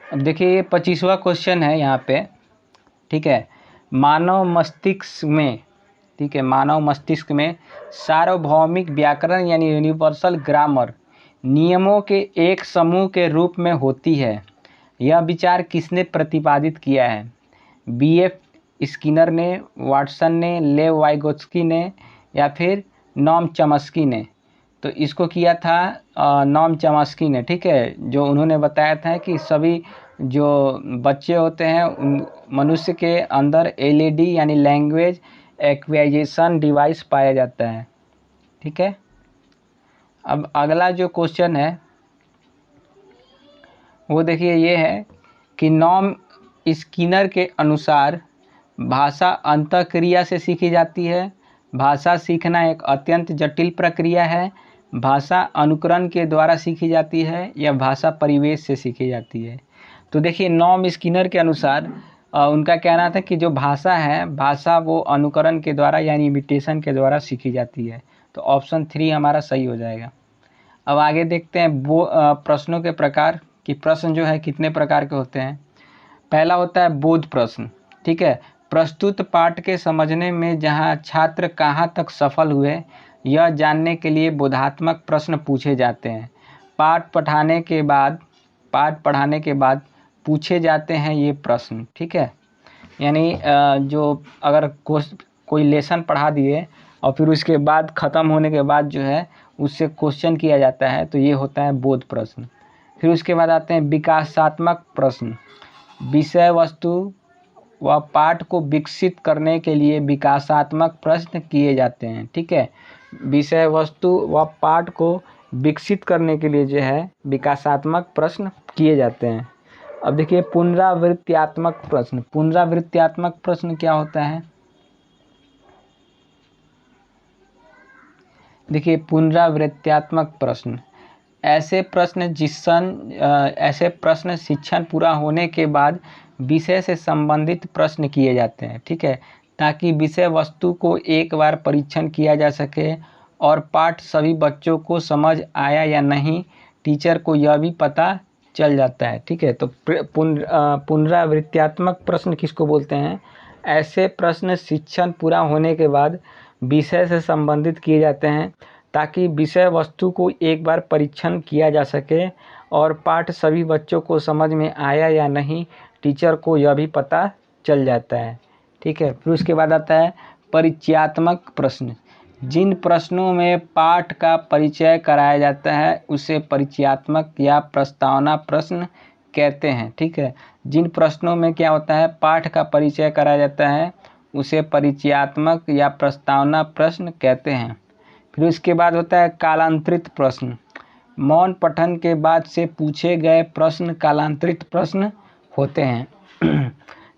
अब देखिए ये 25वां क्वेश्चन है यहाँ पे, ठीक है। मानव मस्तिष्क में, ठीक है, मानव मस्तिष्क में सार्वभौमिक व्याकरण यानी यूनिवर्सल ग्रामर नियमों के एक समूह के रूप में होती है। यह विचार किसने प्रतिपादित किया है? बीएफ स्किनर ने, वाटसन ने, लेव वाइगोत्स्की ने या फिर नॉम चॉम्स्की ने? तो इसको किया था नॉम चॉम्स्की ने, ठीक है। जो उन्होंने बताया था कि सभी जो बच्चे होते हैं उन मनुष्य के अंदर एलईडी यानी लैंग्वेज एक्वाइजेशन डिवाइस पाया जाता है, ठीक है। अब अगला जो क्वेश्चन है वो देखिए ये है कि नॉम स्किनर के अनुसार भाषा अंतःक्रिया से सीखी जाती है, भाषा सीखना एक अत्यंत जटिल प्रक्रिया है, भाषा अनुकरण के द्वारा सीखी जाती है या भाषा परिवेश से सीखी जाती है। तो देखिए नॉम स्किनर के अनुसार उनका कहना था कि जो भाषा है, भाषा वो अनुकरण के द्वारा यानी इमिटेशन के द्वारा सीखी जाती है। तो ऑप्शन 3 हमारा सही हो जाएगा। अब आगे देखते हैं वो प्रश्नों के प्रकार कि प्रश्न जो है कितने प्रकार के होते हैं। पहला होता है बोध प्रश्न, ठीक है। प्रस्तुत पाठ के समझने में जहां छात्र कहां तक सफल हुए यह जानने के लिए बोधात्मक प्रश्न पूछे जाते हैं। पाठ पढ़ाने के बाद पूछे जाते हैं ये प्रश्न, ठीक है। यानी जो अगर कोई लेसन पढ़ा दिए और फिर उसके बाद ख़त्म होने के बाद जो है उससे क्वेश्चन किया जाता है, तो ये होता है बोध प्रश्न। फिर उसके बाद आते हैं विकासात्मक प्रश्न। विषय वस्तु व पाठ को विकसित करने के लिए विकासात्मक प्रश्न किए जाते हैं, ठीक है। विषय वस्तु व पाठ को विकसित करने के लिए जो है विकासात्मक प्रश्न किए जाते हैं। अब देखिए पुनरावृत्त्यात्मक प्रश्न। पुनरावृत्त्यात्मक प्रश्न क्या होता है? देखिए पुनरावृत्त्यात्मक प्रश्न ऐसे प्रश्न शिक्षण पूरा होने के बाद विषय से संबंधित प्रश्न किए जाते हैं, ठीक है, ताकि विषय वस्तु को एक बार परीक्षण किया जा सके और पाठ सभी बच्चों को समझ आया या नहीं टीचर को यह भी पता चल जाता है, ठीक है। तो पुनरावृत्त्यात्मक प्रश्न किसको बोलते हैं? ऐसे प्रश्न शिक्षण पूरा होने के बाद विषय से संबंधित किए जाते हैं ताकि विषय वस्तु को एक बार परीक्षण किया जा सके और पाठ सभी बच्चों को समझ में आया या नहीं टीचर को यह भी पता चल जाता है, ठीक है। फिर उसके बाद आता है परिचयात्मक प्रश्न। जिन प्रश्नों में पाठ का परिचय कराया जाता है उसे परिचयात्मक या प्रस्तावना प्रश्न कहते हैं, ठीक है। जिन प्रश्नों में क्या होता है, पाठ का परिचय कराया जाता है उसे परिचयात्मक या प्रस्तावना प्रश्न कहते हैं। फिर उसके बाद होता है कालांतरित प्रश्न। मौन पठन के बाद से पूछे गए प्रश्न कालांतरित प्रश्न होते हैं।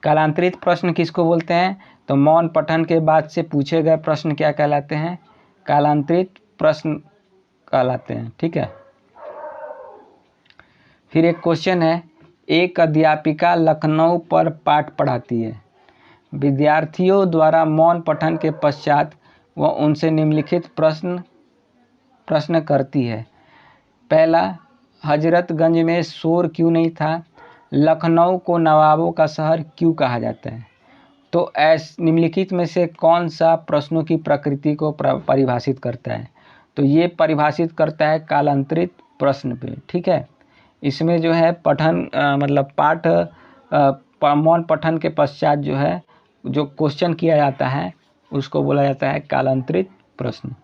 कालांतरित प्रश्न किसको बोलते हैं? तो मौन पठन के बाद से पूछे गए प्रश्न क्या कहलाते हैं? कालांतरित प्रश्न कहलाते हैं, ठीक है। फिर एक क्वेश्चन है, एक अध्यापिका लखनऊ पर पाठ पढ़ाती है। विद्यार्थियों द्वारा मौन पठन के पश्चात वह उनसे निम्नलिखित प्रश्न करती है। पहला, हजरतगंज में शोर क्यों नहीं था? लखनऊ को नवाबों का शहर क्यों कहा जाता है? तो निम्नलिखित में से कौन सा प्रश्नों की प्रकृति को परिभाषित करता है? तो ये परिभाषित करता है कालांतरित प्रश्न पे, ठीक है। इसमें जो है पठन मतलब पाठ मौन पठन के पश्चात जो है जो क्वेश्चन किया जाता है उसको बोला जाता है कालांतरित प्रश्न।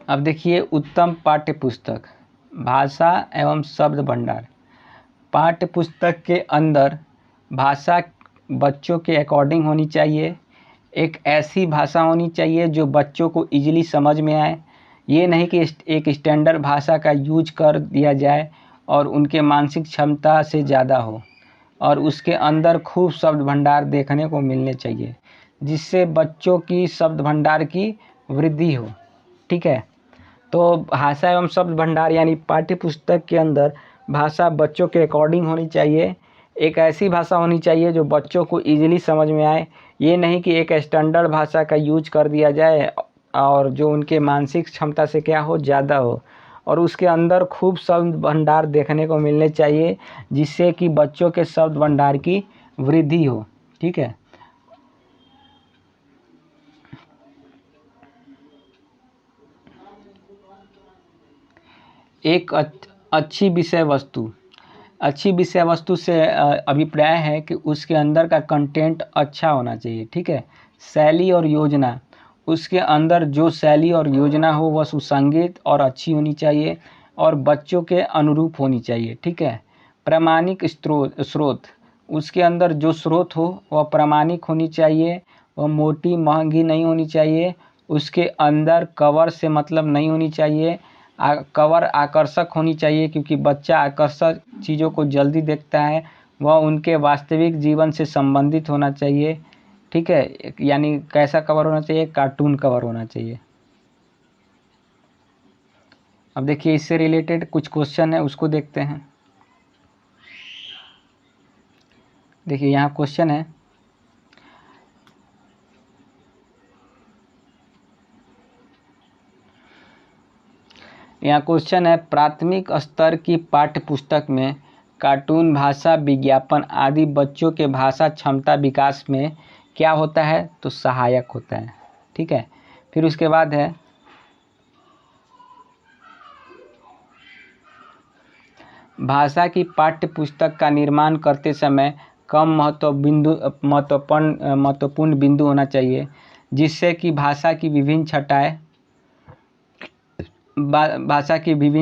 अब देखिए उत्तम पाठ्य पुस्तक, भाषा एवं शब्द भंडार। पाठ्य पुस्तक के अंदर भाषा बच्चों के अकॉर्डिंग होनी चाहिए। एक ऐसी भाषा होनी चाहिए जो बच्चों को इजीली समझ में आए। ये नहीं कि एक स्टैंडर्ड भाषा का यूज कर दिया जाए और उनके मानसिक क्षमता से ज़्यादा हो, और उसके अंदर खूब शब्द भंडार देखने को मिलने चाहिए जिससे बच्चों की शब्द भंडार की वृद्धि हो, ठीक है। तो भाषा एवं शब्द भंडार यानी पाठ्य पुस्तक के अंदर भाषा बच्चों के अकॉर्डिंग होनी चाहिए। एक ऐसी भाषा होनी चाहिए जो बच्चों को ईजिली समझ में आए। ये नहीं कि एक स्टैंडर्ड भाषा का यूज कर दिया जाए और जो उनके मानसिक क्षमता से क्या हो, ज़्यादा हो। और उसके अंदर खूब शब्द भंडार देखने को मिलने चाहिए जिससे कि बच्चों के शब्द भंडार की वृद्धि हो। ठीक है। एक अच्छी विषय वस्तु से अभिप्राय है कि उसके अंदर का कंटेंट अच्छा होना चाहिए। ठीक है। शैली और योजना, उसके अंदर जो शैली और योजना हो वह सुसंगत और अच्छी होनी चाहिए और बच्चों के अनुरूप होनी चाहिए। ठीक है। प्रामाणिक स्रोत, उसके अंदर जो स्रोत हो वह प्रामाणिक होनी चाहिए, वह मोटी महंगी नहीं होनी चाहिए। उसके अंदर कवर से मतलब नहीं होनी चाहिए। कवर आकर्षक होनी चाहिए क्योंकि बच्चा आकर्षक चीज़ों को जल्दी देखता है। वह उनके वास्तविक जीवन से संबंधित होना चाहिए। ठीक है। यानी कैसा कवर होना चाहिए, कार्टून कवर होना चाहिए। अब देखिए इससे रिलेटेड कुछ क्वेश्चन है उसको देखते हैं। देखिए यहाँ क्वेश्चन है, प्राथमिक स्तर की पाठ्य पुस्तक में कार्टून, भाषा विज्ञापन आदि बच्चों के भाषा क्षमता विकास में क्या होता है, तो सहायक होता है। ठीक है। फिर उसके बाद है भाषा की पाठ्य पुस्तक का निर्माण करते समय कम महत्वपूर्ण बिंदु होना चाहिए जिससे कि भाषा की विभिन्न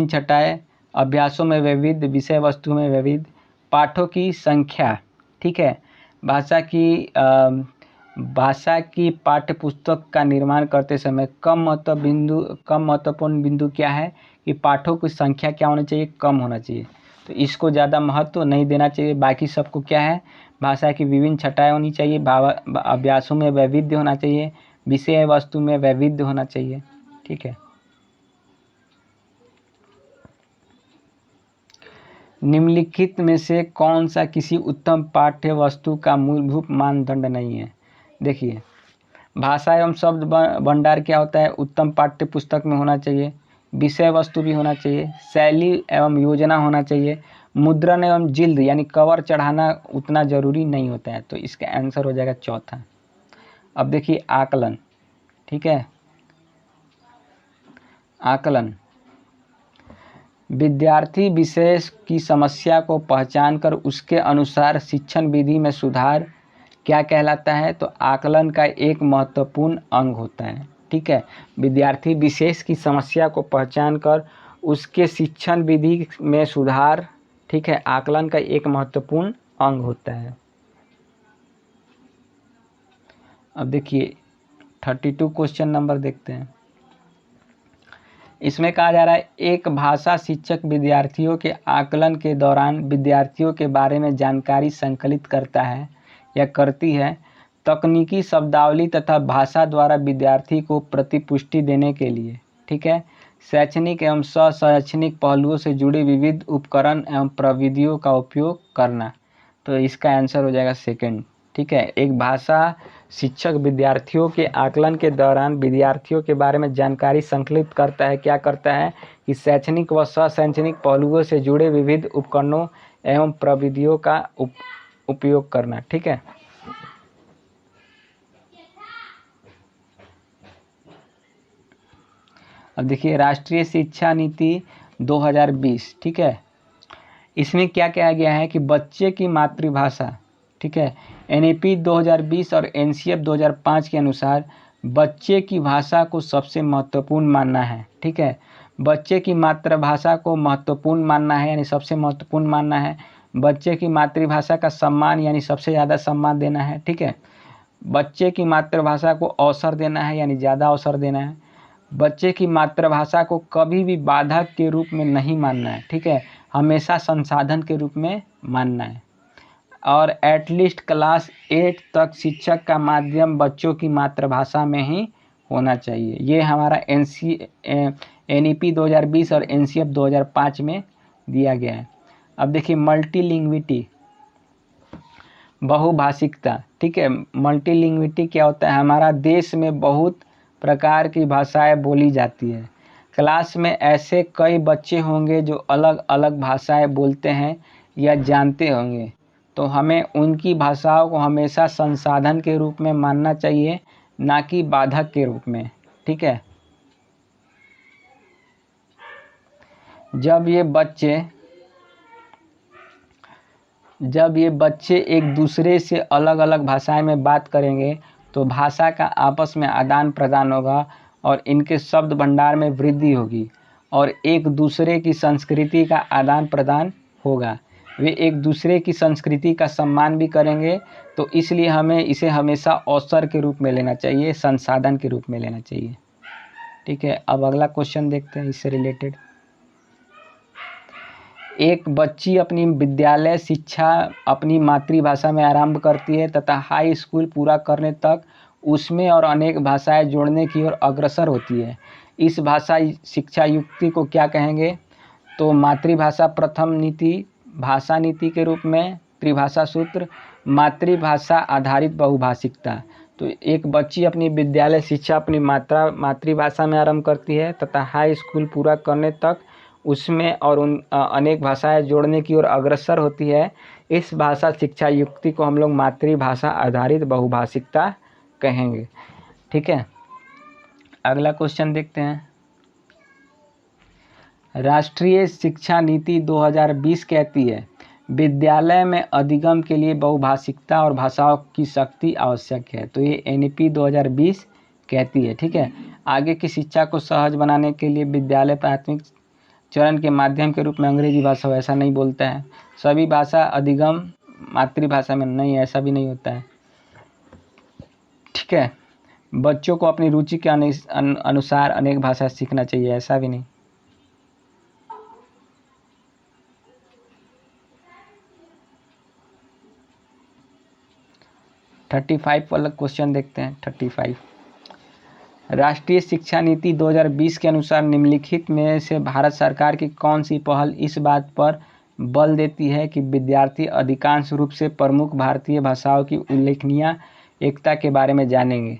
छटाएं, अभ्यासों में वैविध्य, विषय वस्तु में वैविध्य, पाठों की संख्या। ठीक है। भाषा की पाठ्य पुस्तक का निर्माण करते समय कम महत्वपूर्ण बिंदु क्या है कि पाठों की संख्या क्या होनी चाहिए, कम होना चाहिए। तो इसको ज़्यादा महत्व नहीं देना चाहिए। बाकी सबको क्या है, भाषा की विभिन्न छटाएं होनी चाहिए, अभ्यासों में वैविध्य होना चाहिए, विषय वस्तु में वैविध्य होना चाहिए। ठीक है। निम्नलिखित में से कौन सा किसी उत्तम पाठ्य वस्तु का मूलभूत मानदंड नहीं है। देखिए भाषा एवं शब्द भंडार क्या होता है, उत्तम पाठ्य पुस्तक में होना चाहिए। विषय वस्तु भी होना चाहिए, शैली एवं योजना होना चाहिए, मुद्रण एवं जिल्द यानी कवर चढ़ाना उतना जरूरी नहीं होता है। तो इसका आंसर हो जाएगा चौथा। अब देखिए आकलन। ठीक है। आकलन, विद्यार्थी विषय की समस्या को पहचान कर उसके अनुसार शिक्षण विधि में सुधार क्या कहलाता है, तो आकलन का एक महत्वपूर्ण अंग होता है। ठीक है। विद्यार्थी विशेष की समस्या को पहचान कर उसके शिक्षण विधि में सुधार, ठीक है, आकलन का एक महत्वपूर्ण अंग होता है। अब देखिए 32 क्वेश्चन नंबर देखते हैं। इसमें कहा जा रहा है एक भाषा शिक्षक विद्यार्थियों के आकलन के दौरान विद्यार्थियों के बारे में जानकारी संकलित करता है या करती है। तकनीकी शब्दावली तथा भाषा द्वारा विद्यार्थी को प्रतिपुष्टि देने के लिए, ठीक है, शैक्षणिक एवं शैक्षणिक पहलुओं से जुड़े विविध उपकरण एवं प्रविधियों का उपयोग करना। तो इसका आंसर हो जाएगा सेकंड। ठीक है। एक भाषा शिक्षक विद्यार्थियों के आकलन के दौरान विद्यार्थियों के बारे में जानकारी संकलित करता है, क्या करता है कि शैक्षणिक व शैक्षणिक पहलुओं से जुड़े विविध उपकरणों एवं प्रविधियों का उपयोग करना। ठीक है। अब देखिए राष्ट्रीय शिक्षा नीति 2020, ठीक है, इसमें क्या कहा गया है कि बच्चे की मातृभाषा, ठीक है, एनईपी 2020 और एनसीएफ 2005 के अनुसार बच्चे की भाषा को सबसे महत्वपूर्ण मानना है। ठीक है। बच्चे की मातृभाषा को महत्वपूर्ण मानना है यानी सबसे महत्वपूर्ण मानना है। बच्चे की मातृभाषा का सम्मान यानी सबसे ज़्यादा सम्मान देना है। ठीक है। बच्चे की मातृभाषा को अवसर देना है यानी ज़्यादा अवसर देना है। बच्चे की मातृभाषा को कभी भी बाधक के रूप में नहीं मानना है। ठीक है। हमेशा संसाधन के रूप में मानना है। और एटलीस्ट क्लास 8 तक शिक्षक का माध्यम बच्चों की मातृभाषा में ही होना चाहिए। ये हमारा NEP 2020 और NCF 2005 में दिया गया है। अब देखिए मल्टीलिंग्विटी, बहुभाषिकता, ठीक है। मल्टीलिंग्विटी क्या होता है, हमारा देश में बहुत प्रकार की भाषाएं बोली जाती है। क्लास में ऐसे कई बच्चे होंगे जो अलग अलग भाषाएं बोलते हैं या जानते होंगे, तो हमें उनकी भाषाओं को हमेशा संसाधन के रूप में मानना चाहिए, ना कि बाधक के रूप में, ठीक है। जब ये बच्चे एक दूसरे से अलग अलग भाषाएं में बात करेंगे तो भाषा का आपस में आदान प्रदान होगा और इनके शब्द भंडार में वृद्धि होगी और एक दूसरे की संस्कृति का आदान प्रदान होगा। वे एक दूसरे की संस्कृति का सम्मान भी करेंगे, तो इसलिए हमें इसे हमेशा अवसर के रूप में लेना चाहिए, संसाधन के रूप में लेना चाहिए, ठीक है। अब अगला क्वेश्चन देखते हैं इससे रिलेटेड। एक बच्ची अपनी विद्यालय शिक्षा अपनी मातृभाषा में आरंभ करती है तथा हाई स्कूल पूरा करने तक उसमें और अनेक भाषाएं जोड़ने की ओर अग्रसर होती है। इस भाषा शिक्षा युक्ति को क्या कहेंगे? तो मातृभाषा प्रथम नीति, भाषा नीति के रूप में त्रिभाषा सूत्र, मातृभाषा आधारित बहुभाषिकता। तो एक बच्ची अपनी विद्यालय शिक्षा अपनी मातृभाषा में आरंभ करती है तथा हाई स्कूल पूरा करने तक उसमें और उन अनेक भाषाएं जोड़ने की ओर अग्रसर होती है। इस भाषा शिक्षा युक्ति को हम लोग मातृभाषा आधारित बहुभाषिकता कहेंगे, ठीक है। अगला क्वेश्चन देखते हैं। राष्ट्रीय शिक्षा नीति 2020 कहती है विद्यालय में अधिगम के लिए बहुभाषिकता और भाषाओं की शक्ति आवश्यक है। तो ये NEP 2020 कहती है, ठीक है। आगे की शिक्षा को सहज बनाने के लिए विद्यालय प्राथमिक चरण के माध्यम के रूप में अंग्रेजी भाषा ऐसा नहीं बोलता है। सभी भाषा अधिगम मातृभाषा में नहीं, ऐसा भी नहीं होता है, ठीक है। बच्चों को अपनी रुचि के अनुसार अनेक भाषा सीखना चाहिए, ऐसा भी नहीं। थर्टी 35 वाला क्वेश्चन देखते हैं। 35 राष्ट्रीय शिक्षा नीति 2020 के अनुसार निम्नलिखित में से भारत सरकार की कौन सी पहल इस बात पर बल देती है कि विद्यार्थी अधिकांश रूप से प्रमुख भारतीय भाषाओं की उल्लेखनीय एकता के बारे में जानेंगे?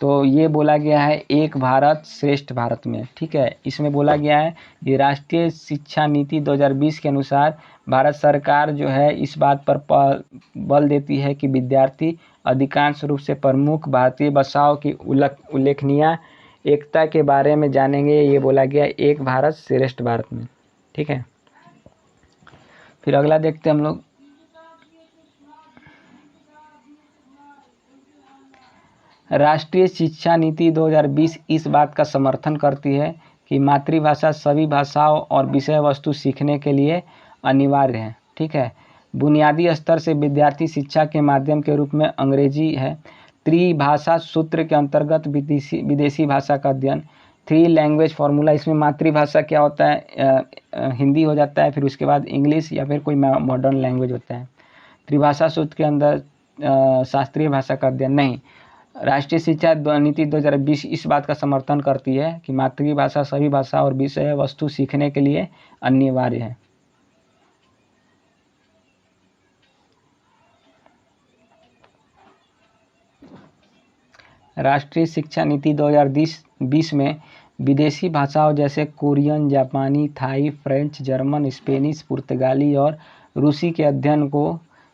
तो ये बोला गया है एक भारत श्रेष्ठ भारत में, ठीक है। इसमें बोला गया है कि राष्ट्रीय शिक्षा नीति 2020 के अनुसार भारत सरकार जो है इस बात पर बल देती है कि विद्यार्थी अधिकांश रूप से प्रमुख भारतीय भाषाओं की उल्लेखनीय एकता के बारे में जानेंगे। ये बोला गया एक भारत श्रेष्ठ भारत में, ठीक है। फिर अगला देखते हैं हम लोग। राष्ट्रीय शिक्षा नीति 2020 इस बात का समर्थन करती है कि मातृभाषा सभी भाषाओं और विषय वस्तु सीखने के लिए अनिवार्य है, ठीक है। बुनियादी स्तर से विद्यार्थी शिक्षा के माध्यम के रूप में अंग्रेजी है। त्रिभाषा सूत्र के अंतर्गत विदेशी भाषा का अध्ययन, 3 लैंग्वेज फार्मूला, इसमें मातृभाषा क्या होता है, हिंदी हो जाता है, फिर उसके बाद इंग्लिश या फिर कोई मॉडर्न लैंग्वेज होता है। त्रिभाषा सूत्र के अंदर शास्त्रीय भाषा का अध्ययन नहीं। राष्ट्रीय शिक्षा नीति 2020 इस बात का समर्थन करती है कि मातृभाषा सभी भाषा और विषय वस्तु सीखने के लिए अनिवार्य है। राष्ट्रीय शिक्षा नीति 2020 में विदेशी भाषाओं जैसे कोरियन, जापानी, थाई, फ्रेंच, जर्मन, स्पेनिश, पुर्तगाली और रूसी के अध्ययन को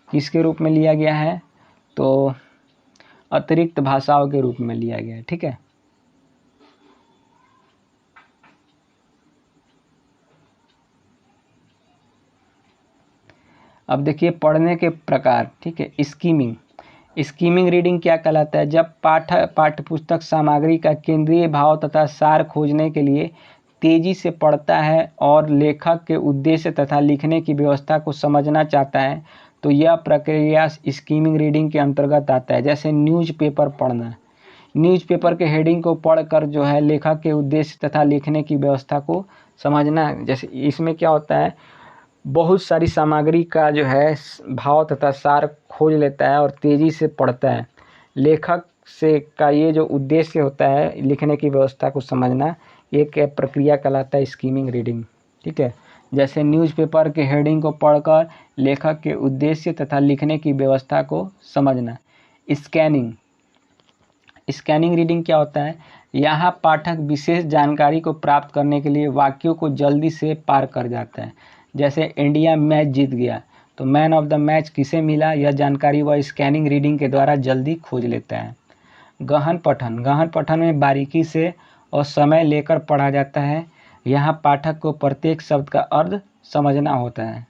किसके रूप में लिया गया है? तो अतिरिक्त भाषाओं के रूप में लिया गया है, ठीक है। अब देखिए पढ़ने के प्रकार, ठीक है। स्कीमिंग रीडिंग क्या कहलाता है? जब पाठ्यपुस्तक सामग्री का केंद्रीय भाव तथा सार खोजने के लिए तेजी से पढ़ता है और लेखक के उद्देश्य तथा लिखने की व्यवस्था को समझना चाहता है, तो यह प्रक्रिया स्कीमिंग रीडिंग के अंतर्गत आता है। जैसे न्यूज़पेपर पढ़ना, न्यूज़पेपर के हेडिंग को पढ़कर जो है लेखक के उद्देश्य तथा लिखने की व्यवस्था को समझना। जैसे इसमें क्या होता है, बहुत सारी सामग्री का जो है भाव तथा सार खोज लेता है और तेज़ी से पढ़ता है। लेखक से का ये जो उद्देश्य होता है लिखने की व्यवस्था को समझना, एक प्रक्रिया कहलाता है स्कीमिंग रीडिंग। ठीक है, जैसे न्यूज़पेपर के हेडिंग को पढ़कर लेखक के उद्देश्य तथा लिखने की व्यवस्था को समझना। स्कैनिंग रीडिंग क्या होता है? यहाँ पाठक विशेष जानकारी को प्राप्त करने के लिए वाक्यों को जल्दी से पार कर जाता है। जैसे इंडिया मैच जीत गया, तो मैन ऑफ द मैच किसे मिला, यह जानकारी वह स्कैनिंग रीडिंग के द्वारा जल्दी खोज लेता है। गहन पठन में बारीकी से और समय लेकर पढ़ा जाता है। यहाँ पाठक को प्रत्येक शब्द का अर्थ समझना होता है।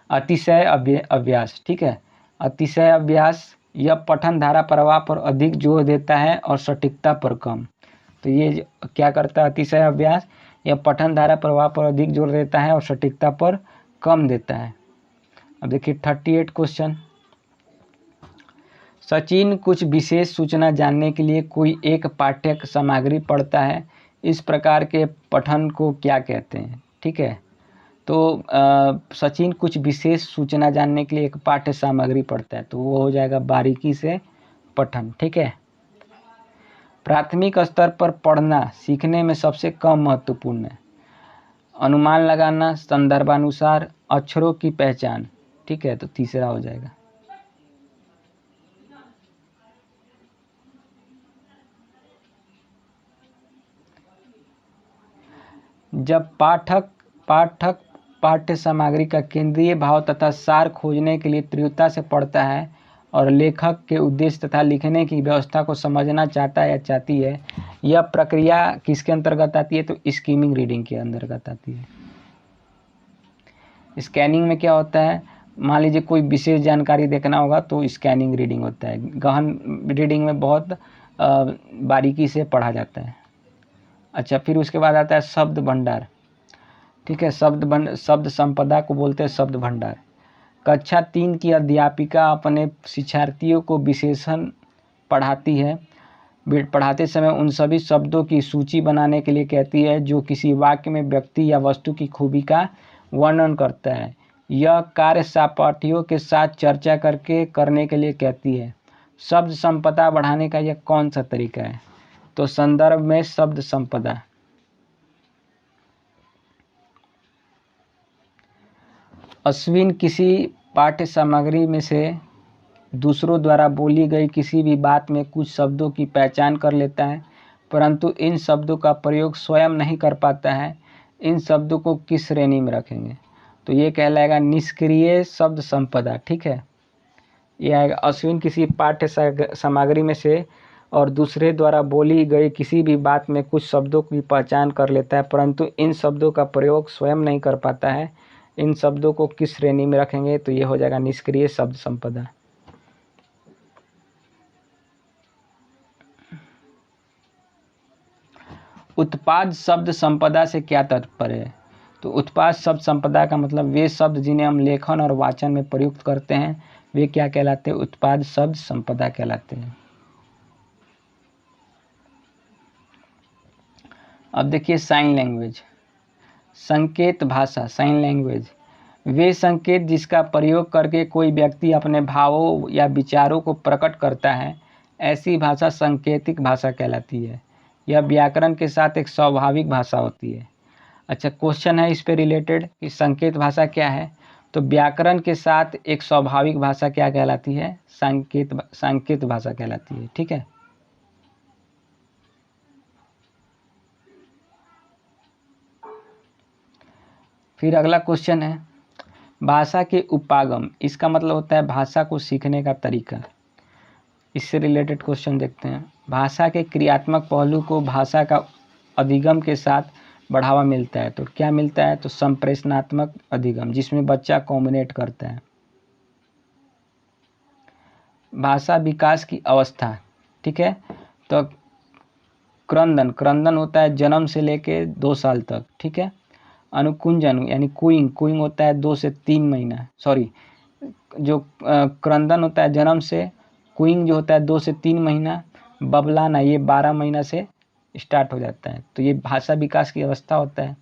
अतिशय अभ्यास। ठीक है, अतिशय अभ्यास यह पठन धारा प्रवाह पर अधिक जोर देता है और सटीकता पर कम। तो ये क्या करता है? अतिशय अभ्यास यह पठन धारा प्रवाह पर अधिक जोर देता है और सटीकता पर कम देता है। अब देखिए 38 क्वेश्चन। सचिन कुछ विशेष सूचना जानने के लिए कोई एक पाठ्य सामग्री पढ़ता है। इस प्रकार के पठन को क्या कहते हैं? ठीक है, तो सचिन कुछ विशेष सूचना जानने के लिए एक पाठ्य सामग्री पढ़ता है, तो वो हो जाएगा बारीकी से पठन। ठीक है, प्राथमिक स्तर पर पढ़ना सीखने में सबसे कम महत्वपूर्ण है। अनुमान लगाना, संदर्भानुसार, अक्षरों की पहचान। ठीक है, तो तीसरा हो जाएगा। जब पाठक पाठ्य सामग्री का केंद्रीय भाव तथा सार खोजने के लिए तीव्रता से पढ़ता है और लेखक के उद्देश्य तथा लिखने की व्यवस्था को समझना चाहता है या चाहती है, यह प्रक्रिया किसके अंतर्गत आती है? तो स्कीमिंग रीडिंग के अंतर्गत आती है। स्कैनिंग में क्या होता है? मान लीजिए कोई विशेष जानकारी देखना होगा तो स्कैनिंग रीडिंग होता है। गहन रीडिंग में बहुत बारीकी से पढ़ा जाता है। अच्छा, फिर उसके बाद आता है शब्द भंडार। ठीक है, शब्द संपदा को बोलते हैं शब्द भंडार। कक्षा 3 की अध्यापिका अपने शिक्षार्थियों को विशेषण पढ़ाती है। पढ़ाते समय उन सभी शब्दों की सूची बनाने के लिए कहती है जो किसी वाक्य में व्यक्ति या वस्तु की खूबी का वर्णन करता है। यह कार्य सहपाठियों के साथ चर्चा करने के लिए कहती है। शब्द संपदा बढ़ाने का यह कौन सा तरीका है? तो संदर्भ में शब्द संपदा। अश्विन किसी पाठ्य सामग्री में से दूसरों द्वारा बोली गई किसी भी बात में कुछ शब्दों की पहचान कर लेता है, परंतु इन शब्दों का प्रयोग स्वयं नहीं कर पाता है। इन शब्दों को किस श्रेणी में रखेंगे? तो ये कहलाएगा निष्क्रिय शब्द संपदा। ठीक है, यह आएगा अश्विन किसी पाठ्य सामग्री में से और दूसरे द्वारा बोली गई किसी भी बात में कुछ शब्दों की पहचान कर लेता है, परंतु इन शब्दों का प्रयोग स्वयं नहीं कर पाता है। इन शब्दों को किस श्रेणी में रखेंगे? तो ये हो जाएगा निष्क्रिय शब्द संपदा। उत्पाद शब्द संपदा से क्या तात्पर्य है? तो उत्पाद शब्द संपदा का मतलब वे शब्द जिन्हें हम लेखन और वाचन में प्रयुक्त करते हैं वे क्या कहलाते हैं? उत्पाद शब्द संपदा कहलाते हैं। अब देखिए साइन लैंग्वेज, संकेत भाषा। साइन लैंग्वेज वे संकेत जिसका प्रयोग करके कोई व्यक्ति अपने भावों या विचारों को प्रकट करता है, ऐसी भाषा सांकेतिक भाषा कहलाती है। यह व्याकरण के साथ एक स्वाभाविक भाषा होती है। अच्छा, क्वेश्चन है इस पे रिलेटेड कि संकेत भाषा क्या है? तो व्याकरण के साथ एक स्वाभाविक भाषा क्या कहलाती है? सांकेत भाषा कहलाती है। ठीक है, फिर अगला क्वेश्चन है भाषा के उपागम। इसका मतलब होता है भाषा को सीखने का तरीका। इससे रिलेटेड क्वेश्चन देखते हैं। भाषा के क्रियात्मक पहलू को भाषा का अधिगम के साथ बढ़ावा मिलता है। तो क्या मिलता है? तो संप्रेषणात्मक अधिगम, जिसमें बच्चा कॉम्बिनेट करता है। भाषा विकास की अवस्था। ठीक है, तो क्रंदन होता है जन्म से लेके 2 साल तक। ठीक है, अनुकुंजन यानी कुइंग होता है 2 से 3 महीना। जो क्रंदन होता है जन्म से, कुइंग जो होता है 2 से 3 महीना, बबलाना ये 12 महीना से स्टार्ट हो जाता है। तो ये भाषा विकास की अवस्था होता है।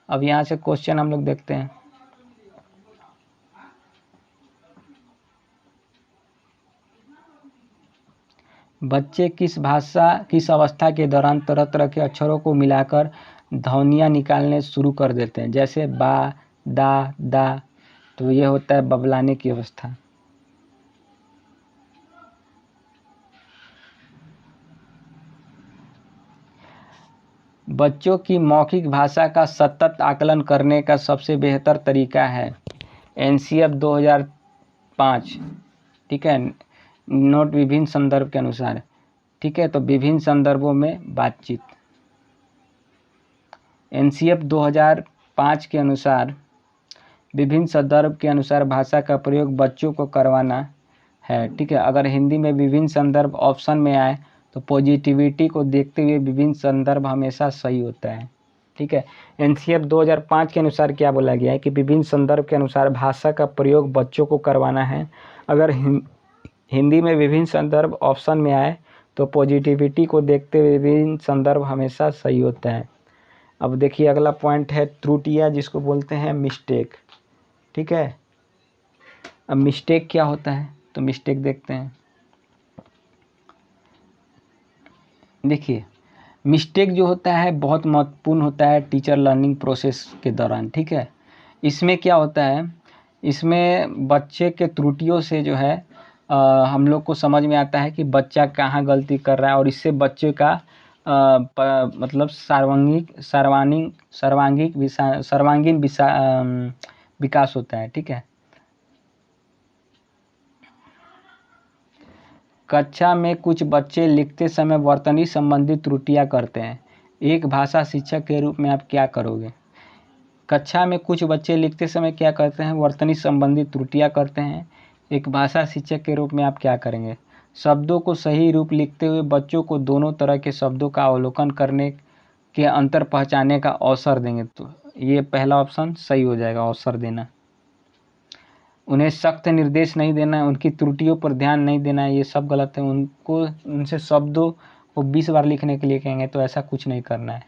अब यहाँ से क्वेश्चन हम लोग देखते हैं। बच्चे किस अवस्था के दौरान तरह तरह के अक्षरों को मिलाकर ध्वनियाँ निकालने शुरू कर देते हैं, जैसे बा, दा, दा। तो ये होता है बबलाने की अवस्था। बच्चों की मौखिक भाषा का सतत आकलन करने का सबसे बेहतर तरीका है एनसीएफ 2005, ठीक है, नोट विभिन्न संदर्भ के अनुसार, ठीक है। तो विभिन्न संदर्भों में बातचीत, एनसीएफ 2005 के अनुसार विभिन्न संदर्भ के अनुसार भाषा का प्रयोग बच्चों को करवाना है, ठीक है। अगर हिंदी में विभिन्न संदर्भ ऑप्शन में आए तो पॉजिटिविटी को देखते हुए विभिन्न संदर्भ हमेशा सही होता है, ठीक है। एनसीएफ 2005 के अनुसार क्या बोला गया है कि विभिन्न संदर्भ के अनुसार भाषा का प्रयोग बच्चों को करवाना है। अगर हिंदी में विभिन्न संदर्भ ऑप्शन में आए तो पॉजिटिविटी को देखते हुए विभिन्न संदर्भ हमेशा सही होता है। अब देखिए अगला पॉइंट है त्रुटियाँ, जिसको बोलते हैं मिस्टेक, ठीक है। अब मिस्टेक क्या होता है, तो मिस्टेक देखते हैं। देखिए मिस्टेक जो होता है बहुत महत्वपूर्ण होता है टीचर लर्निंग प्रोसेस के दौरान, ठीक है। इसमें क्या होता है, इसमें बच्चे के त्रुटियों से जो है हम लोग को समझ में आता है कि बच्चा कहाँ गलती कर रहा है, और इससे बच्चे का मतलब सर्वांगीण विकास होता है, ठीक है। कक्षा में कुछ बच्चे लिखते समय वर्तनी संबंधी त्रुटियां करते हैं, एक भाषा शिक्षक के रूप में आप क्या करोगे। कक्षा में कुछ बच्चे लिखते समय क्या करते हैं, वर्तनी संबंधी त्रुटियां करते हैं, एक भाषा शिक्षक के रूप में आप क्या करेंगे। शब्दों को सही रूप लिखते हुए बच्चों को दोनों तरह के शब्दों का अवलोकन करने के अंतर पहचानने का अवसर देंगे। तो ये पहला ऑप्शन सही हो जाएगा, अवसर देना। उन्हें सख्त निर्देश नहीं देना है, उनकी त्रुटियों पर ध्यान नहीं देना है, ये सब गलत है। उनसे शब्दों को 20 बार लिखने के लिए कहेंगे तो ऐसा कुछ नहीं करना है।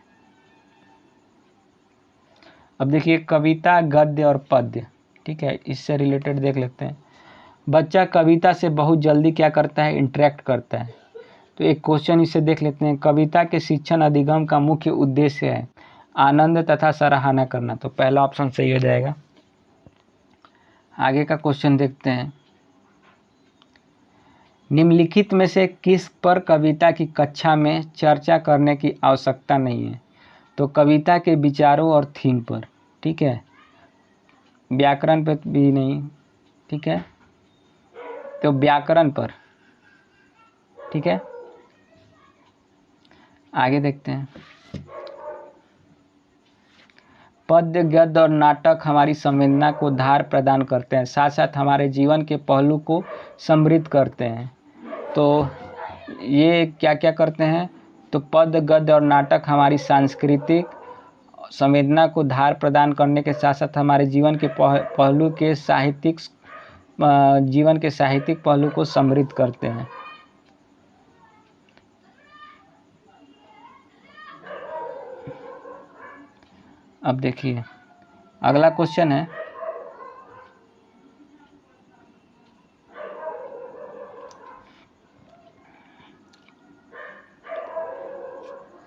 अब देखिए कविता, गद्य और पद्य, ठीक है, इससे रिलेटेड देख लेते हैं। बच्चा कविता से बहुत जल्दी क्या करता है, इंटरेक्ट करता है। तो एक क्वेश्चन इससे देख लेते हैं, कविता के शिक्षण अधिगम का मुख्य उद्देश्य है आनंद तथा सराहना करना। तो पहला ऑप्शन सही हो जाएगा। आगे का क्वेश्चन देखते हैं, निम्नलिखित में से किस पर कविता की कक्षा में चर्चा करने की आवश्यकता नहीं है। तो कविता के विचारों और थीम पर, ठीक है, व्याकरण पर भी नहीं, ठीक है, तो व्याकरण पर, ठीक है। आगे देखते हैं, पद्य, गद्य और नाटक हमारी संवेदना को धार प्रदान करते हैं, साथ साथ हमारे जीवन के पहलू को समृद्ध करते हैं। तो ये क्या क्या करते हैं, तो पद्य, गद्य और नाटक हमारी सांस्कृतिक संवेदना को धार प्रदान करने के साथ साथ हमारे जीवन के पहलू के साहित्यिक पहलू को समृद्ध करते हैं। अब देखिए अगला क्वेश्चन है,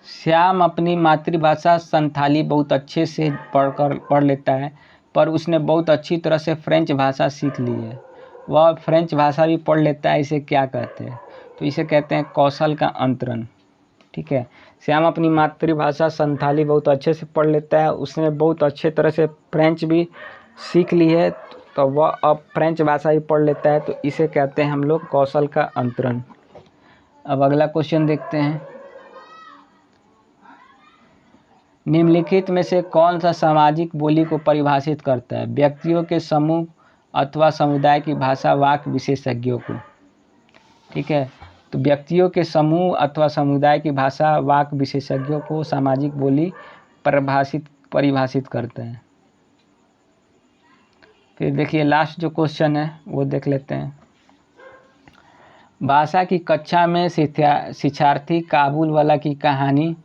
श्याम अपनी मातृभाषा संथाली बहुत अच्छे से पढ़ लेता है, पर उसने बहुत अच्छी तरह से फ्रेंच भाषा सीख ली है। वह फ्रेंच भाषा भी पढ़ लेता है, इसे क्या कहते हैं। तो इसे कहते हैं कौशल का अंतरण, ठीक है। श्याम अपनी मातृभाषा संथाली बहुत अच्छे से पढ़ लेता है, उसने बहुत अच्छे तरह से फ्रेंच भी सीख ली है, तो वह अब फ्रेंच भाषा भी पढ़ लेता है, तो इसे कहते हैं हम लोग कौशल का अंतरण। अब अगला क्वेश्चन देखते हैं, निम्नलिखित में से कौन सा सामाजिक बोली को परिभाषित करता है, व्यक्तियों के समूह अथवा समुदाय की भाषा वाक विशेषज्ञों को, ठीक है। तो व्यक्तियों के समूह अथवा समुदाय की भाषा वाक विशेषज्ञों को सामाजिक बोली परिभाषित करते हैं। फिर देखिए लास्ट जो क्वेश्चन है वो देख लेते हैं, भाषा की कक्षा में शिक्षार्थी काबुलवाला की कहानी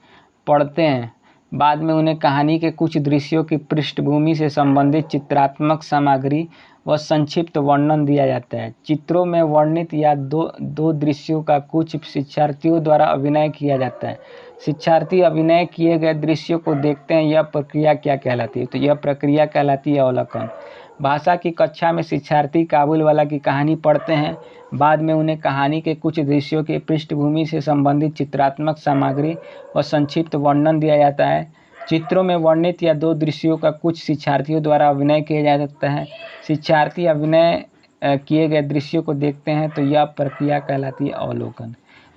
पढ़ते हैं, बाद में उन्हें कहानी के कुछ दृश्यों की पृष्ठभूमि से संबंधित चित्रात्मक सामग्री व संक्षिप्त वर्णन दिया जाता है। चित्रों में वर्णित या दो दृश्यों का कुछ शिक्षार्थियों द्वारा अभिनय किया जाता है। शिक्षार्थी अभिनय किए गए दृश्यों को देखते हैं, यह प्रक्रिया क्या कहलाती है? तो यह प्रक्रिया कहलाती है अवलोकन। भाषा की कक्षा में शिक्षार्थी काबुलवाला की कहानी पढ़ते हैं, बाद में उन्हें कहानी के कुछ दृश्यों की पृष्ठभूमि से संबंधित चित्रात्मक सामग्री व संक्षिप्त वर्णन दिया जाता है। चित्रों में वर्णित या दो दृश्यों का कुछ शिक्षार्थियों द्वारा अभिनय किया जा सकता है। शिक्षार्थी अभिनय किए गए दृश्यों को देखते हैं, तो यह प्रक्रिया कहलाती है अवलोकन।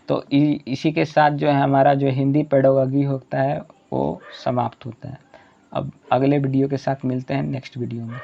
तो इसी के साथ जो है हमारा जो हिंदी पेडागॉजी होता है वो समाप्त होता है। अब अगले वीडियो के साथ मिलते हैं नेक्स्ट वीडियो में।